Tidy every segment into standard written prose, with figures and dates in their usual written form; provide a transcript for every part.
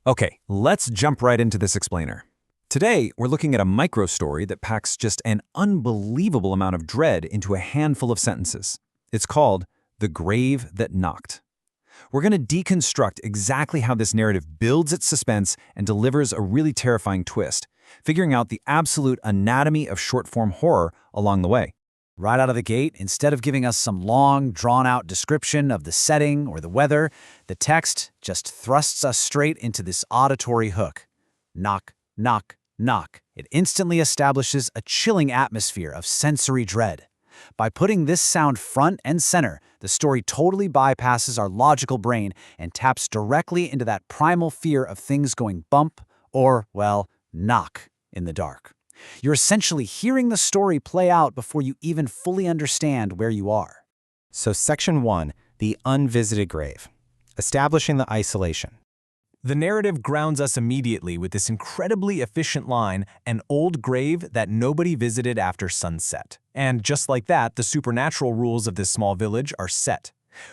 Okay, let's jump right into this explainer. Today, we're looking at a micro-story that packs just an unbelievable amount of dread into a handful of sentences. It's called The Grave That Knocked. We're going to deconstruct exactly how this narrative builds its suspense and delivers a really terrifying twist, figuring out the absolute anatomy of short-form horror along the way. Right out of the gate, instead of giving us some long, drawn-out description of the setting or the weather, the text just thrusts us straight into this auditory hook. Knock, knock, knock. It instantly establishes a chilling atmosphere of sensory dread. By putting this sound front and center, the story totally bypasses our logical brain and taps directly into that primal fear of things going bump or, well, knock in the dark. You're essentially hearing the story play out before you even fully understand where you are. So Section 1, the unvisited grave. Establishing the isolation. The narrative grounds us immediately with this incredibly efficient line, an old grave that nobody visited after sunset. And just like that, the supernatural rules of this small village are set.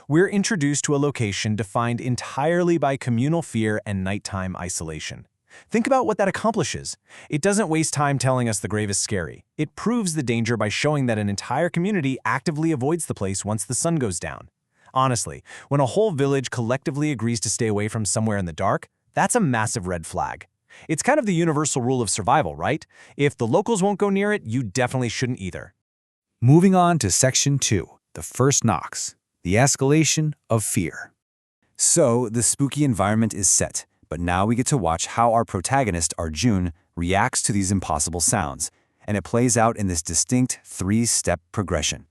We're introduced to a location defined entirely by communal fear and nighttime isolation. Think about what that accomplishes. It doesn't waste time telling us the grave is scary. It proves the danger by showing that an entire community actively avoids the place once the sun goes down. Honestly, when a whole village collectively agrees to stay away from somewhere in the dark, that's a massive red flag. It's kind of the universal rule of survival, right? If the locals won't go near it, you definitely shouldn't either. Moving on to Section 2, the first knocks, the escalation of fear. So, the spooky environment is set, but now we get to watch how our protagonist, Arjun, reacts to these impossible sounds, and it plays out in this distinct three-step progression.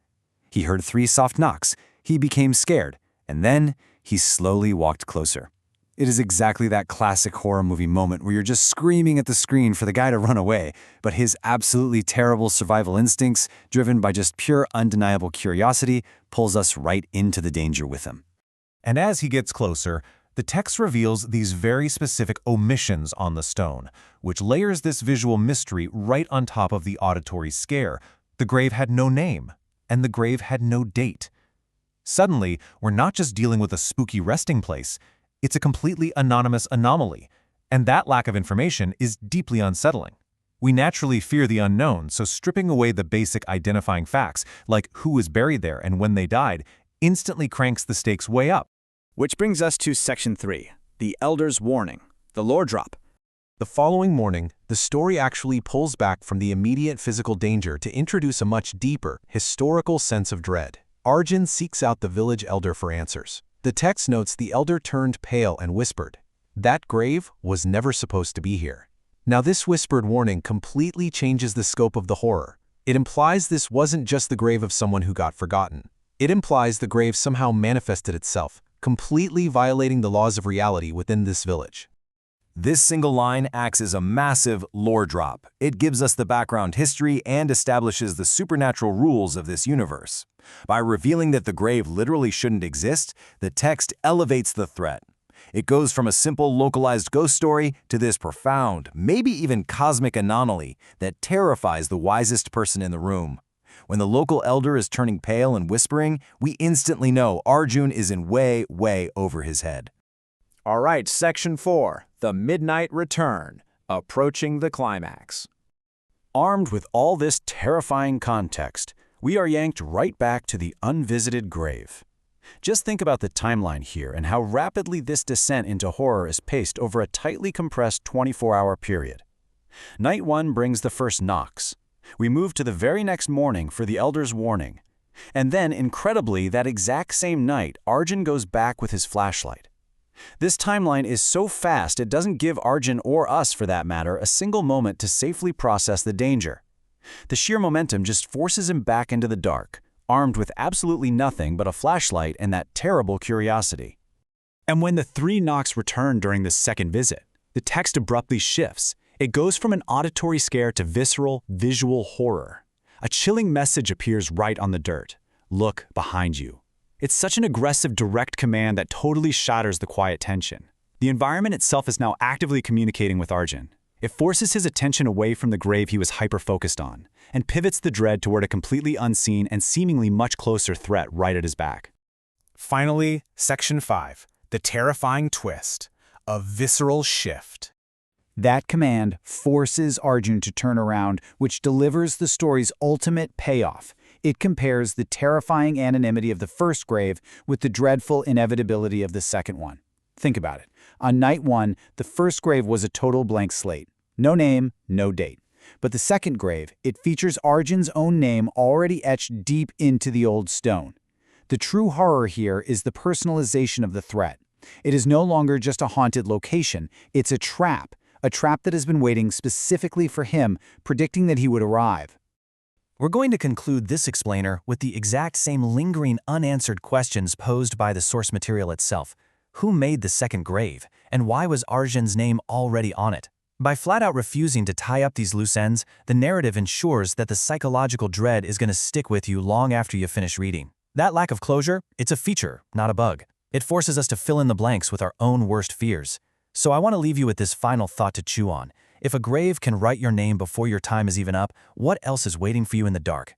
He heard 3 soft knocks, he became scared, and then he slowly walked closer. It is exactly that classic horror movie moment where you're just screaming at the screen for the guy to run away, but his absolutely terrible survival instincts, driven by just pure undeniable curiosity, pulls us right into the danger with him. And as he gets closer, the text reveals these very specific omissions on the stone, which layers this visual mystery right on top of the auditory scare. The grave had no name, and the grave had no date. Suddenly, we're not just dealing with a spooky resting place, it's a completely anonymous anomaly, and that lack of information is deeply unsettling. We naturally fear the unknown, so stripping away the basic identifying facts, like who was buried there and when they died, instantly cranks the stakes way up. Which brings us to Section 3, the Elder's Warning, the lore drop. The following morning, the story actually pulls back from the immediate physical danger to introduce a much deeper, historical sense of dread. Arjun seeks out the village elder for answers. The text notes the elder turned pale and whispered, "That grave was never supposed to be here." Now this whispered warning completely changes the scope of the horror. It implies this wasn't just the grave of someone who got forgotten. It implies the grave somehow manifested itself, completely violating the laws of reality within this village. This single line acts as a massive lore drop. It gives us the background history and establishes the supernatural rules of this universe. By revealing that the grave literally shouldn't exist, the text elevates the threat. It goes from a simple localized ghost story to this profound, maybe even cosmic anomaly that terrifies the wisest person in the room. When the local elder is turning pale and whispering, we instantly know Arjun is in way over his head. All right, Section 4, the Midnight Return, approaching the climax. Armed with all this terrifying context, we are yanked right back to the unvisited grave. Just think about the timeline here and how rapidly this descent into horror is paced over a tightly compressed 24-hour period. Night 1 brings the first knocks. We move to the very next morning for the Elder's Warning. And then, incredibly, that exact same night, Arjun goes back with his flashlight. This timeline is so fast it doesn't give Arjun, or us for that matter, a single moment to safely process the danger. The sheer momentum just forces him back into the dark, armed with absolutely nothing but a flashlight and that terrible curiosity. And when the 3 knocks return during the second visit, the text abruptly shifts. It goes from an auditory scare to visceral, visual horror. A chilling message appears right on the dirt. Look behind you. It's such an aggressive, direct command that totally shatters the quiet tension. The environment itself is now actively communicating with Arjun. It forces his attention away from the grave he was hyper-focused on, and pivots the dread toward a completely unseen and seemingly much closer threat right at his back. Finally, Section 5, the terrifying twist. A visceral shift. That command forces Arjun to turn around, which delivers the story's ultimate payoff. It compares the terrifying anonymity of the first grave with the dreadful inevitability of the second one. Think about it. On night one, the first grave was a total blank slate. No name, no date. But the second grave, it features Arjun's own name already etched deep into the old stone. The true horror here is the personalization of the threat. It is no longer just a haunted location, it's a trap that has been waiting specifically for him, predicting that he would arrive. We're going to conclude this explainer with the exact same lingering unanswered questions posed by the source material itself. Who made the second grave, and why was Arjun's name already on it? By flat-out refusing to tie up these loose ends, the narrative ensures that the psychological dread is going to stick with you long after you finish reading. That lack of closure, it's a feature, not a bug. It forces us to fill in the blanks with our own worst fears. So I want to leave you with this final thought to chew on. If a grave can write your name before your time is even up, what else is waiting for you in the dark?